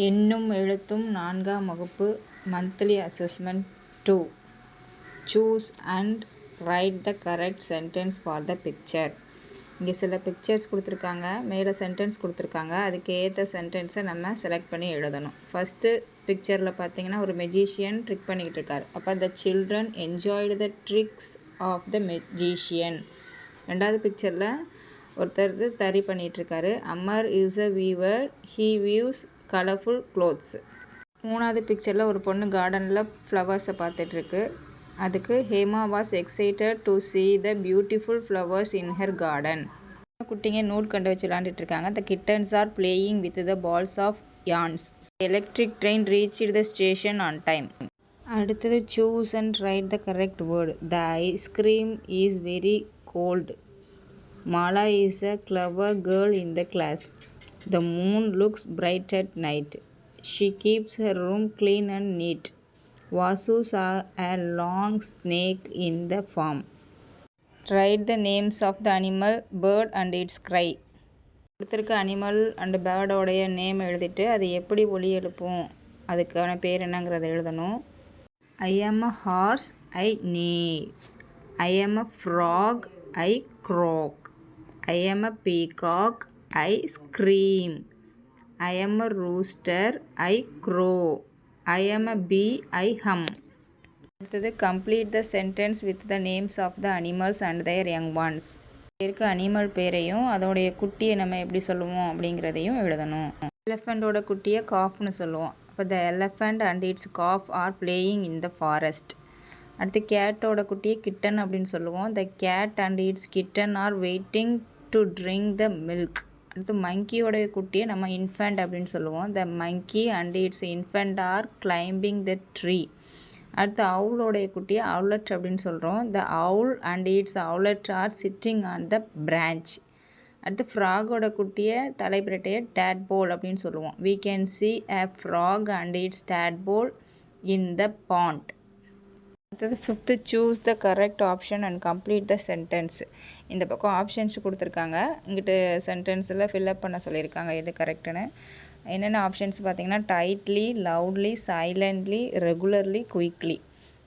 எண்ணும் எழுத்தும் 4ஆம் வகுப்பு monthly assessment 2. Choose and write the correct sentence for the picture. இங்கே சில பிக்சர்ஸ் கொடுத்துருக்காங்க, மேலே சென்டென்ஸ் கொடுத்துருக்காங்க. அதுக்கு ஏற்ற சென்டென்ஸை நம்ம செலக்ட் பண்ணி எழுதணும். ஃபஸ்ட்டு பிக்சரில் பார்த்தீங்கன்னா ஒரு மெஜிஷியன் ட்ரிக் பண்ணிக்கிட்டு இருக்காரு. அப்போ the children enjoyed the tricks of the magician. ரெண்டாவது பிக்சரில் ஒருத்தர் தறி பண்ணிகிட்ருக்காரு. Amar is a weaver, he weaves colourful clothes. மூணாவது பிக்சரில் ஒரு பொண்ணு கார்டனில் ஃப்ளவர்ஸை பார்த்துட்ருக்கு. அதுக்கு Hema was excited to see the beautiful flowers in her garden. குட்டிங்க நோட் கண்டு வச்சு விளாண்டுட்ருக்காங்க. The kittens are playing with the balls of yarns. Electric train reached the station on time. அடுத்தது choose and write the correct word. The ice cream is very cold. Mala is a clever girl in the class. The moon looks bright at night. She keeps her room clean and neat. Vasu saw a long snake in the farm. Write the names of the animal, bird and its cry. கொடுத்துருக்க animal and பேர்டோடைய name எழுதிட்டு அது எப்படி ஒலி எழுப்பும், அதுக்கான பேர் என்னங்கிறத எழுதணும். I am a horse, I neigh. I am a frog, I croak. I am a peacock, I scream. I am a rooster, I crow. I am a bee, I hum. அடுத்தது complete the sentence with the names of the animals and their young ones. இருக்க animal பேரையும் அதோடைய குட்டியை நம்ம எப்படி சொல்லுவோம் அப்படிங்கிறதையும் எழுதணும். எலஃபண்டோட குட்டியை காஃப்னு சொல்லுவோம். அப்போ the elephant and its calf are playing in the forest. அடுத்து கேட்டோட குட்டியை கிட்டன் அப்படின்னு சொல்லுவோம். The cat and its kitten are waiting to drink the milk. அடுத்து மங்கியோட குட்டியை நம்ம இன்ஃபண்ட் அப்படின்னு சொல்லுவோம். The monkey and its infant are climbing the tree. அடுத்து அவுளோடைய குட்டியை அவுலட் அப்படின்னு சொல்கிறோம். The owl and its owlet are sitting on the branch. அடுத்து ஃப்ராகோட குட்டியை தலைப்பிரட்டையை டேட்போல் அப்படின்னு சொல்லுவோம். we can see a frog and its tadpole in the pond. அடுத்தது fifth choose the correct option and complete the sentence. இந்த பக்கம் options கொடுத்துருக்காங்க, இங்கிட்டு சென்டென்ஸில் ஃபில்அப் பண்ண சொல்லியிருக்காங்க எது கரெக்டுன்னு. என்னென்ன ஆப்ஷன்ஸ் பார்த்தீங்கன்னா tightly, loudly, silently, regularly, quickly.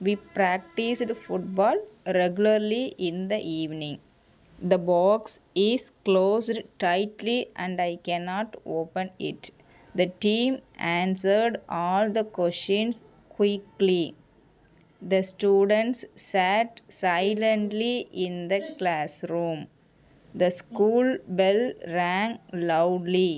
We practised football regularly in the evening. The box is closed tightly and I cannot open it. The team answered all the questions quickly. The students sat silently in the classroom. The school bell rang loudly.